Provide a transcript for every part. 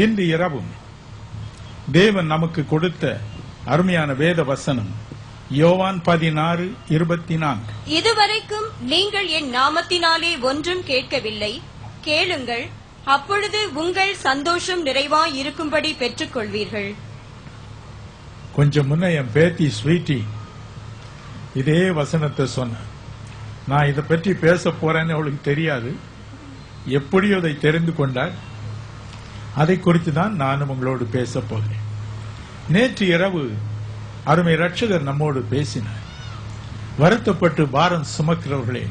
இன்று இரவும் தேவன் நமக்கு கொடுத்த அருமையான வேத வசனம் யோவான் 16:24. இதுவரைக்கும் நீங்கள் என் நாமத்தினாலே ஒன்றும் கேட்கவில்லை, கேளுங்கள், அப்பொழுது உங்கள் சந்தோஷம் நிறைவாய் இருக்கும்படி பெற்றுக் கொள்வீர்கள். கொஞ்சம் முன்ன என் பேத்தி ஸ்வீட்டி இதே வசனத்தை சொன்ன. நான் இதை பற்றி பேச போறேன்னு அவளுக்கு தெரியாது. எப்படி அதை தெரிந்து கொண்டால் அதை குறித்து தான் நானும் உங்களோடு பேச போகிறேன். நேற்று இரவு அருமை ரட்சகர் நம்மோடு பேசினார். வருத்தப்பட்டு பாரம் சுமக்கிறவர்களே,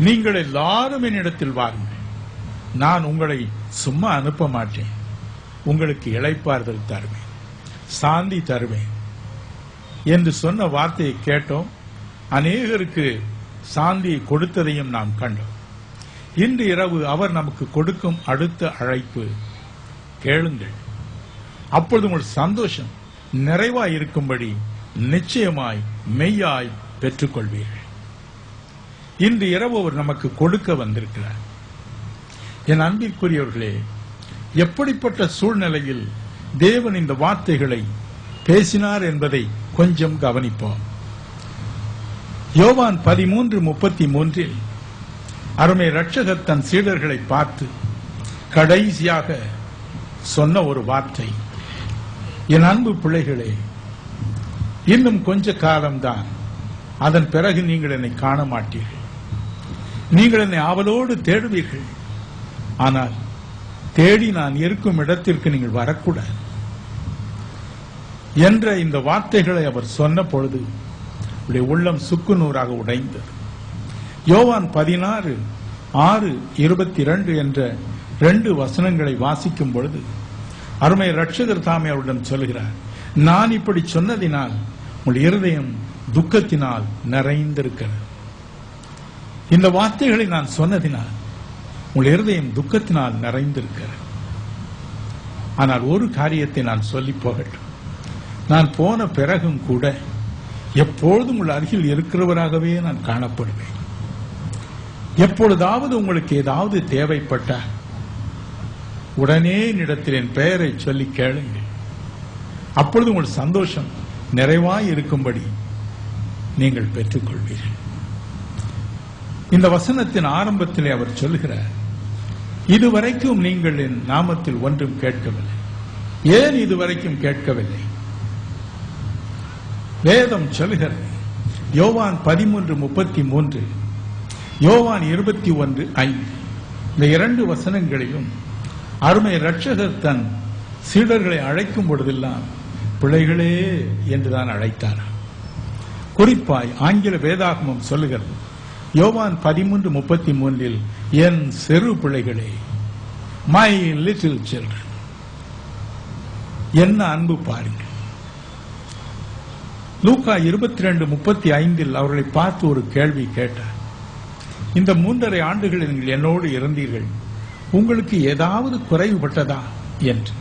நீங்கள் எல்லாரும் என்னிடத்தில் வாருங்கள், நான் உங்களை சும்மா அனுப்ப மாட்டேன், உங்களுக்கு இளைப்பாறுதல் தருவேன், சாந்தி தருவேன் என்று சொன்ன வார்த்தையை கேட்டோம். அநேகருக்கு சாந்தியை கொடுத்ததையும் நாம் கண்டோம். இன்று இரவு அவர் நமக்கு கொடுக்கும் அடுத்த அழைப்பு, கேளுங்கள், அப்பொழுது உங்கள் சந்தோஷம் நிறைவாய் இருக்கும்படி நிச்சயமாய் மெய்யாய் பெற்றுக் கொள்வீர்கள். இன்று இரவு அவர் நமக்கு கொடுக்க வந்திருக்கிறார். என் அன்பிற்குரியவர்களே, எப்படிப்பட்ட சூழ்நிலையில் தேவன் இந்த வார்த்தைகளை பேசினார் என்பதை கொஞ்சம் கவனிப்போம். யோவான் 13:33 அருமை ரட்சகர் தன் சீடர்களை பார்த்து கடைசியாக சொன்ன ஒரு வார்த்தை, என் அன்பு பிள்ளைகளே, இன்னும் கொஞ்ச காலம்தான், அதன் பிறகு நீங்கள் என்னை காண மாட்டீர்கள், நீங்கள் என்னை ஆவலோடு தேடுவீர்கள், ஆனால் தேடி நான் இருக்கும் இடத்திற்கு நீங்கள் வரக்கூடாது என்ற இந்த வார்த்தைகளை அவர் சொன்ன பொழுது உள்ளம் சுக்குநூறாக உடைந்தது. யோவான் 16:6-22 என்ற 2 வசனங்களை வாசிக்கும் பொழுது அருமை ரட்சகர் தாமே அவரிடம் சொல்கிறார், நான் இப்படி சொன்னதினால் உங்கள் இருதயம் துக்கத்தினால் நிறைந்திருக்கிறது. இந்த வார்த்தைகளை நான் சொன்னதினால் உங்கள் இருதயம் துக்கத்தினால் நிறைந்திருக்கிறது. ஆனால் ஒரு காரியத்தை நான் சொல்லி போகட்டும், நான் போன பிறகும் கூட எப்பொழுதும் உங்கள் அருகில் இருக்கிறவராகவே நான் காணப்படுவேன். எப்பொழுதாவது உங்களுக்கு ஏதாவது தேவைப்பட்டால் உடனே என்னிடத்தில் என் பெயரை சொல்லி கேளுங்கள், அப்பொழுது உங்கள் சந்தோஷம் நிறைவாய் இருக்கும்படி நீங்கள் பெற்றுக் கொள்வீர்கள். இந்த வசனத்தின் ஆரம்பத்திலே அவர் சொல்கிறார், இதுவரைக்கும் நீங்கள் என் நாமத்தில் ஒன்றும் கேட்கவில்லை. ஏன் இதுவரைக்கும் கேட்கவில்லை? வேதம் சொல்கிறது, யோவான் 13:33, யோவான் 21:5 இந்த 2 வசனங்களிலும் அருமை ரட்சகர் தன் சீடர்களை அழைக்கும் பொழுதெல்லாம் பிள்ளைகளே என்றுதான் அழைத்தார். குறிப்பாய் ஆங்கில வேதாகமம் சொல்லுகிறது, யோவான் 13:33 என் சிறு பிள்ளைகளே, மை லிட்டில் சில்ட்ரன். என்ன அன்பு பாருங்கள். லூக்கா 22:35 அவர்களை பார்த்து ஒரு கேள்வி கேட்டார், இந்த 3.5 ஆண்டுகளில் நீங்கள் என்னோடு இருந்தீர்கள், உங்களுக்கு ஏதாவது குறைவுபட்டதா என்று.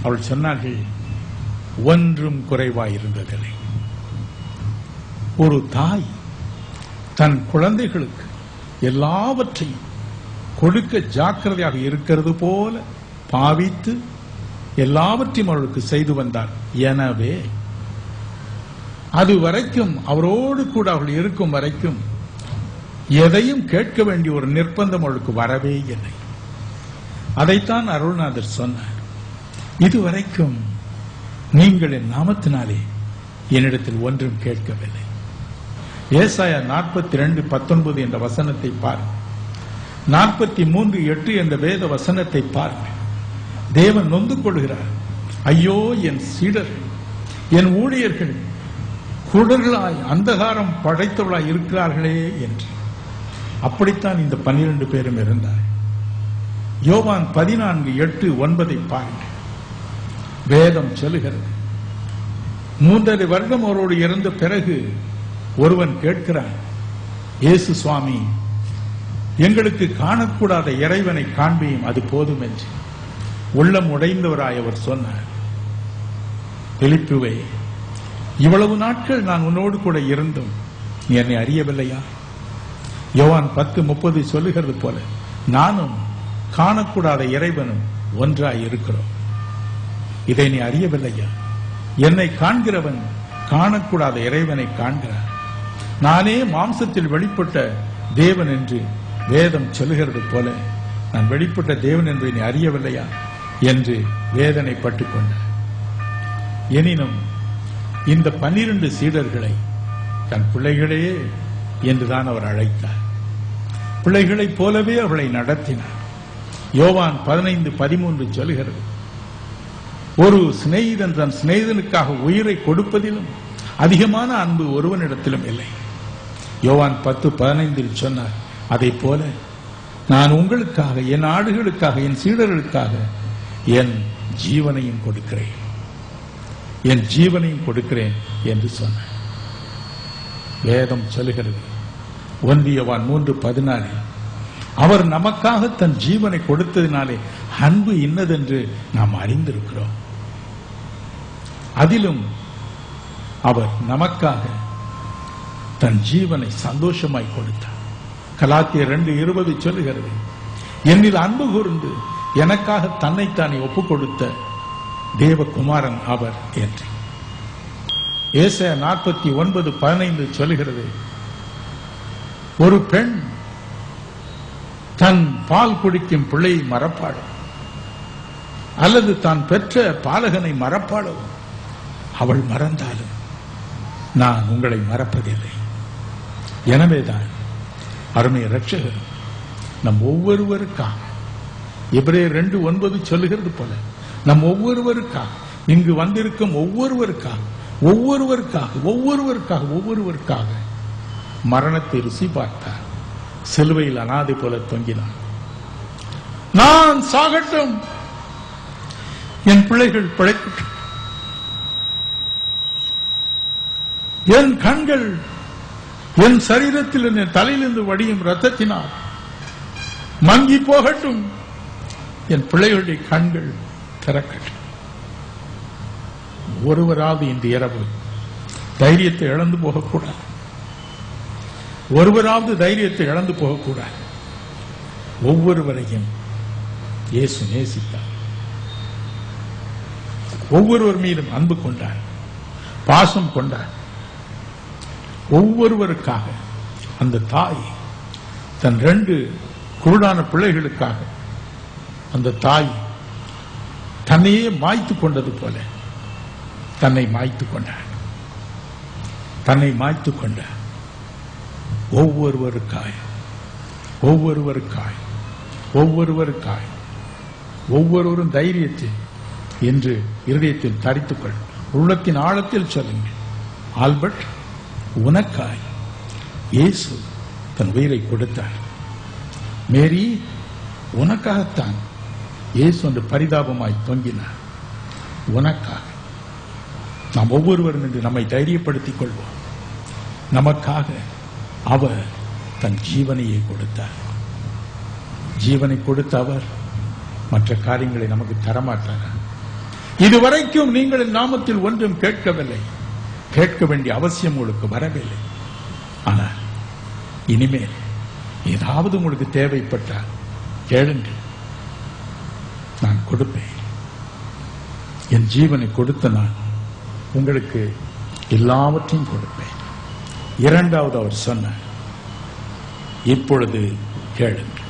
அவள் சொன்னார்கள், ஒன்றும் குறைவாயிருந்ததில்லை. ஒரு தாய் தன் குழந்தைகளுக்கு எல்லாவற்றையும் கொடுக்க ஜாக்கிரதையாக இருக்கிறது போல பாவித்து எல்லாவற்றையும் அவளுக்கு செய்து வந்தார். எனவே அது வரைக்கும், அவரோடு கூட அவள் இருக்கும் வரைக்கும் எதையும் கேட்க வேண்டிய ஒரு நிர்பந்தம் அவளுக்கு வரவே இல்லை. அதைத்தான் அருள்நாதர் சொன்னார், இதுவரைக்கும் நீங்கள் என் நாமத்தினாலே என்னிடத்தில் ஒன்றும் கேட்கவில்லை. ஏசாயா 42:19 என்ற வசனத்தை பாருங்கள், 43:8 என்ற வேத வசனத்தை பாருங்கள். தேவன் நொந்து கொள்கிறார், ஐயோ என் சீடர்கள், என் ஊழியர்கள் குடர்களாய் அந்தகாரம் படைத்தவர்களாய் இருக்கிறார்களே என்று. அப்படித்தான் இந்த 12 பேரும் இருந்தார். யோவான் 14:8-9 பாருங்கள். வேதம் சொல்லுகிறது, 3.5 வருடம் அவரோடு இருந்த பிறகு ஒருவன் கேட்கிறான், இயேசு சுவாமி, எங்களுக்கு காணக்கூடாத இறைவனை காண்பியும், அது போதும் என்று. உள்ளம் உடைந்தவராய் அவர் சொன்னார், பிலிப்புவே, இவ்வளவு நாட்கள் நான் உன்னோடு கூட இருந்தும் நீ என்னை அறியவில்லையா? யோவான் 10:30 சொல்லுகிறது போல, நானும் காணக்கூடாத இறைவனும் ஒன்றாய் இருக்கிறோம். இதை நீ அறியவில்லையா? என்னை காண்கிறவன் காணக்கூடாத இறைவனை காண்கிறான். நானே மாம்சத்தில் வெளிப்பட்ட தேவன் என்று வேதம் சொல்லுகிறது போல நான் வெளிப்பட்ட தேவன் என்று நீ அறியவில்லையா என்று வேதனைப்பட்டுக் கொண்டார். எனினும் இந்த 12 சீடர்களை தன் பிள்ளைகளே என்றுதான் அவர் அழைத்தார். பிள்ளைகளைப் போலவே அவளை நடத்தினார். யோவான் 15:13 சொல்கிறது, ஒரு சிநேகிதன் தன் சிநேகிதனுக்காக உயிரை கொடுப்பதிலும் அதிகமான அன்பு ஒருவனிடத்திலும் இல்லை. யோவான் 10:15 சொன்னார், அதை போல நான் உங்களுக்காக, என் ஆடுகளுக்காக, என் சீடர்களுக்காக என் ஜீவனையும் கொடுக்கிறேன், என் ஜீவனையும் கொடுக்கிறேன் என்று சொன்னார். வேதம் சொல்லுகிறது 1 யோவான் 3:14, அவர் நமக்காக தன் ஜீவனை கொடுத்ததினாலே அன்பு இன்னதென்று நாம் அறிந்திருக்கிறோம். அதிலும் அவர் நமக்காக தன் ஜீவனை சந்தோஷமாய் கொடுத்தார். கலாத்தியர் 2:20 சொல்லுகிறது, என்னில் அன்பு கூர்ந்து எனக்காக தன்னைத்தானே ஒப்புக் கொடுத்த தேவகுமாரன் அவர் என்று. ஏசாயா 49:15 சொல்லுகிறது, ஒரு பெண் தன் பால் குடிக்கும் பிள்ளையை மறப்பாளோ அல்லது தான் பெற்ற பாலகனை மறப்பாளோ, அவள் மறந்தாலும் நான் உங்களை மறப்பதில்லை. எனவேதான் அருமை இரட்சகர் நம் ஒவ்வொருவருக்காக, எபிரேயர் 2:9 சொல்லுகிறது போல, நம் ஒவ்வொருவருக்காக, இங்கு வந்திருக்கும் ஒவ்வொருவருக்காக மரணத்தை ருசி பார்த்தார். சிலுவையில் அனாதை போல தொங்கினார். நான் சாகட்டும், என் பிள்ளைகள் பிழைக்கட்டும், என் கண்கள் என் சரீரத்தில் என் தலையிலிருந்து வடியும் ரத்தத்தினால் மங்கி போகட்டும், என் பிள்ளைகளுடைய கண்கள் திறக்கட்டும். ஒருவராவது இந்த இரவு தைரியத்தை இழந்து போகக்கூடாது. ஒருவராவது தைரியத்தை இழந்து போகக்கூடாது. ஒவ்வொருவரையும் இயேசு நேசித்தார். ஒவ்வொருவர் மீதும் அன்பு கொண்டார், பாசம் கொண்டார். ஒவ்வொருவருக்காக அந்த தாய் தன் 2 குருடான பிள்ளைகளுக்காக அந்த தாய் தன்னையே மாய்த்து கொண்டது போல தன்னை மாய்த்து கொண்டார். ஒவ்வொருவரும் தைரியத்தை என்று இருதயத்தில் தரித்துக்கொள். உள்ளத்தின் ஆழத்தில் சொல்லுங்கள், ஆல்பர்ட், உனக்காய் இயேசு தன் உயிரை கொடுத்தார். மேரி, உனக்காகத்தான் இயேசு என்று பரிதாபமாய் தொங்கினார். உனக்காக நாம் ஒவ்வொருவரும் என்று நம்மை தைரியப்படுத்திக் கொள்வோம். நமக்காக அவர் தன் ஜீவனையை கொடுத்தார். ஜீவனை கொடுத்த அவர் மற்ற காரியங்களை நமக்கு தரமாட்டார். இதுவரைக்கும் நீங்கள் நாமத்தில் ஒன்றும் கேட்கவில்லை, கேட்க வேண்டிய அவசியம் உங்களுக்கு வரவில்லை. ஆனால் இனிமேல் ஏதாவது உங்களுக்கு தேவைப்பட்டால் கேளுங்கள், நான் கொடுப்பேன். என் ஜீவனை கொடுத்த நான் உங்களுக்கு எல்லாவற்றையும் கொடுப்பேன். இரண்டாவது அவர் சொன்னார், இப்பொழுது கேளுங்கள்,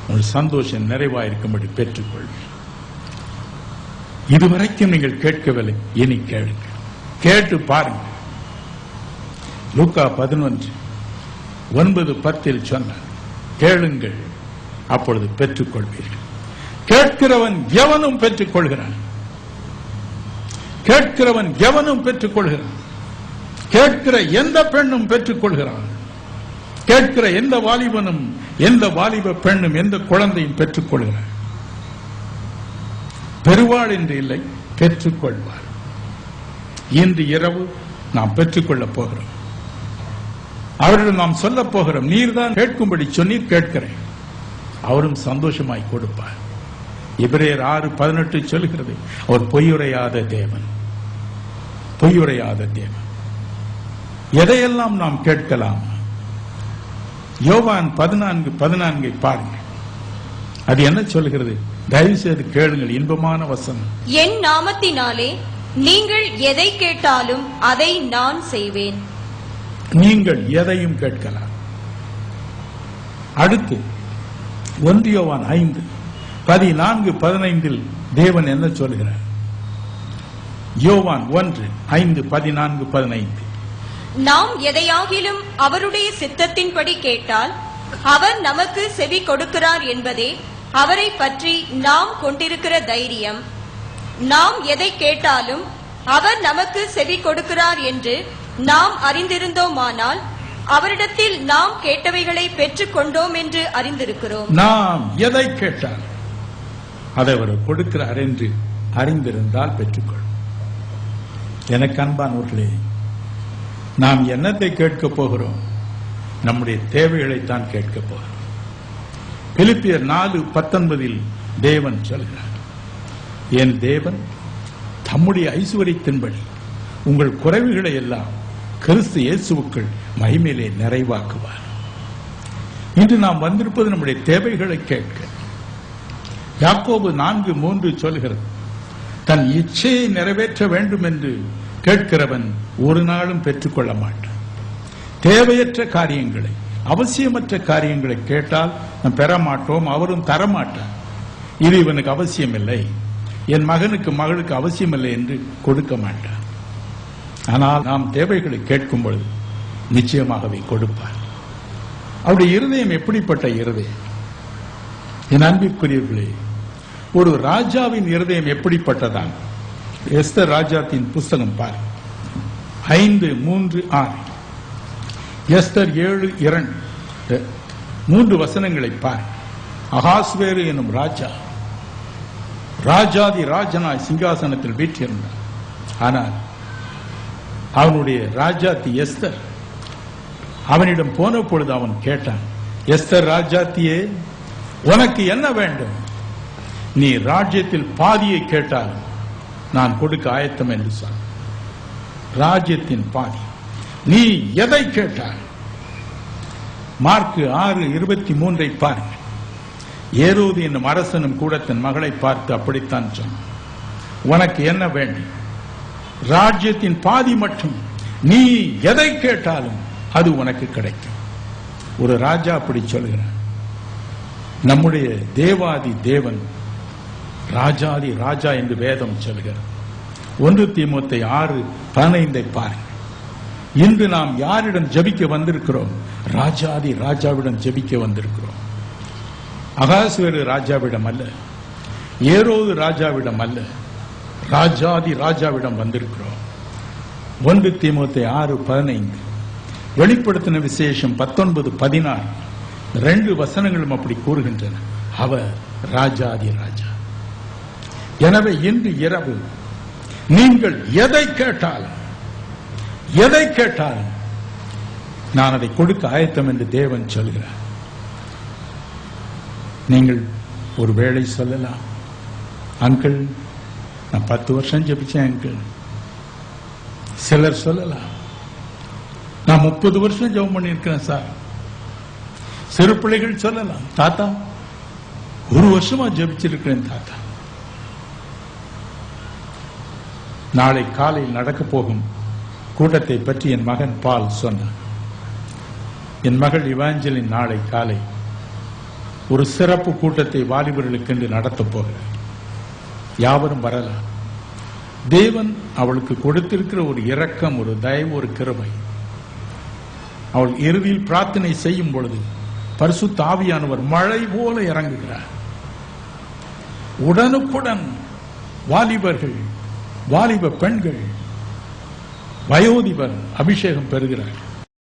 உங்கள் சந்தோஷம் நிறைவாயிருக்கும்படி பெற்றுக்கொள்வீர்கள். இதுவரைக்கும் நீங்கள் கேட்கவில்லை, இனி கேளுங்கள், கேட்டு பாருங்கள். லூக்கா 11:9-10 சொன்னார், கேளுங்கள், அப்பொழுது பெற்றுக்கொள்வீர்கள். கேட்கிறவன் எவனும் பெற்றுக்கொள்கிறான். கேட்கிறவன் எவனும் பெற்றுக்கொள்கிறான். கேட்கிற எந்த பெண்ணும் பெற்றுக்கொள்கிறான். கேட்கிற எந்த வாலிபனும், எந்த வாலிப பெண்ணும், எந்த குழந்தையும் பெற்றுக்கொள்கிறான். பெறுவாள் என்று இல்லை, பெற்றுக்கொள்வார். இன்று இரவு நாம் பெற்றுக்கொள்ளப் போகிறோம். அவரிடம் நாம் சொல்ல போகிறோம், நீர்தான் கேட்கும்படி சொன்னீர், கேட்கிறேன். அவரும் சந்தோஷமாய் கொடுப்பார். எபிரேயர் 6:18 சொல்கிறது, அவர் பொய்யுரையாத தேவன். எதையெல்லாம் நாம் கேட்கலாம்? யோவான் 14:14 பாருங்கள். அது என்ன சொல்கிறது? தயவு செய்து கேளுங்கள், இன்பமான வசனம். என் நாமத்தினாலே நீங்கள் எதை கேட்டாலும் அதை நான் செய்வேன். நீங்கள் எதையும் கேட்கலாம். அடுத்து 1 யோவான் 5:14-15 தேவன் என்ன சொல்கிறார்? யோவான் 1:5-14-15. நாம் எதையாகிலும் அவருடைய சித்தத்தின்படி கேட்டால் அவர் நமக்கு செவி கொடுக்கிறார் என்பதே அவரை பற்றி நாம் கொண்டிருக்கிற தைரியம். நாம் எதை கேட்டாலும் அவர் நமக்கு செவி கொடுக்கிறார் என்று நாம் அறிந்திருந்தோமானால் அவரிடத்தில் நாம் கேட்டவைகளை பெற்றுக் கொண்டோம் என்று அறிந்திருக்கிறோம். நாம் எதை கேட்டால் அதை அவர் கொடுக்கிறார் என்று அறிந்திருந்தால் பெற்றுக்கொள்ளும். எனக்கு அன்பானவர்களே, நாம் என்னத்தை கேட்கப் போகிறோம்? நம்முடைய தேவைகளைத்தான் கேட்கப் போகிறோம். பிலிப்பியர் 4:19 தேவன் சொல்கிறார், என் தேவன் தம்முடைய ஐசுவரியத்தின்படி உங்கள் குறைவுகளை எல்லாம் கிறிஸ்து இயேசுவுக்குள் மகிமையிலே நிறைவாக்குவார். இன்று நாம் வந்திருப்பது நம்முடைய தேவைகளை கேட்க. யாக்கோபு 4:3 சொல்கிறது, தன் இச்சையை நிறைவேற்ற வேண்டும் என்று கேட்கிறவன் ஒரு நாளும் பெற்றுக்கொள்ள மாட்டான். தேவையற்ற காரியங்களை, அவசியமற்ற காரியங்களை கேட்டால் நாம் பெற மாட்டோம், அவரும் தரமாட்டார். இது இவனுக்கு அவசியமில்லை, என் மகனுக்கு மகளுக்கு அவசியமில்லை என்று கொடுக்க மாட்டார். ஆனால் நாம் தேவைகளை கேட்கும் பொழுது நிச்சயமாகவே கொடுப்பார். அவருடைய இருதயம் எப்படிப்பட்ட இருதயம்? என் அன்பிற்குரியவர்களே, ஒரு ராஜாவின் இருதயம் எப்படிப்பட்டதான்? எஸ்தர் ராஜாத்தின் புஸ்தகம் பார், 5:3-6. எஸ்தர் 7:2 3 வசனங்களை பார். அகாஸ்வேரு எனும் ராஜா ராஜாதி ராஜனாய் சிங்காசனத்தில் வீற்றிருந்தார். ஆனால் அவனுடைய ராஜாத்தி எஸ்தர் அவனிடம் போன பொழுது அவன் கேட்டான், எஸ்தர் ராஜாத்தியே, உனக்கு என்ன வேண்டும்? நீ ராஜ்யத்தில் பாதியை கேட்டால் நான் கொடுக்க ஆயத்தம் என்று சொன்ன. ராஜ்யத்தின் பாதி. நீ எதை கேட்டால்? மார்க்கு 6:23 பாருங்கள். ஏரோது என்னும் அரசனும் கூட தன் மகளை பார்த்து அப்படித்தான் சொன்னான், உனக்கு என்ன வேண்டும்? ராஜ்யத்தின் பாதி மட்டும். நீ எதை கேட்டாலும் அது உனக்கு கிடைக்கும். ஒரு ராஜா அப்படி சொல்கிறான். நம்முடைய தேவாதி தேவன் ராஜாதி ராஜா என்று வேதம் சொல்கிறது. 1 தீமோத்தேயு 6:15 பாருங்கள். இன்று நாம் யாரிடம் ஜெபிக்க வந்திருக்கிறோம்? ராஜாதி ராஜாவிடம் ஜெபிக்க வந்திருக்கிறோம். அகாஸ்வேரு ராஜாவிடம் அல்ல, ஏரோது ராஜாவிடம் அல்ல, ராஜாதி ராஜாவிடம் வந்திருக்கிறோம். 1 தீமோத்தேயு 6:15, வெளிப்படுத்தின விசேஷம் 19:16 2 வசனங்களும் அப்படி கூறுகின்றன. அவர் ராஜாதி ராஜா. எனவே இன்று இரவு நீங்கள் எதை கேட்டாலும் நான் அதை கொடுக்க ஆயத்தம் என்று தேவன் சொல்கிறார். நீங்கள் ஒரு வேளை சொல்லலாம், அங்கிள் நான் 10 வருஷம் ஜெபிச்சேன் அங்கிள். சிலர் சொல்லலாம், நான் 30 வருஷம் ஜெபம் பண்ணியிருக்கிறேன் சார். சிறு பிள்ளைகள் சொல்லலாம், தாத்தா 1 வருஷமா ஜெபிச்சிருக்கிறேன் தாத்தா. நாளை காலையில் நடக்க போகும் கூட்டத்தை பற்றி என் மகன் பால் சொன்னார். என் மகள் இவாஞ்சலின் நாளை காலை ஒரு சிறப்பு கூட்டத்தை வாலிபர்களுக்கென்று நடத்தப் போகிறார். யாவரும் வரலாம். தேவன் அவளுக்கு கொடுத்திருக்கிற ஒரு இரக்கம், ஒரு தயவு, ஒரு கிருபை. அவள் இறுதியில் பிரார்த்தனை செய்யும் பொழுது பரிசுத்த ஆவியானவர் மழை போல இறங்குகிறார். உடனுக்குடன் வாலிபர்கள், வாலிப பெண்கள், வயோதிபர் அபிஷேகம் பெறுகிறார்.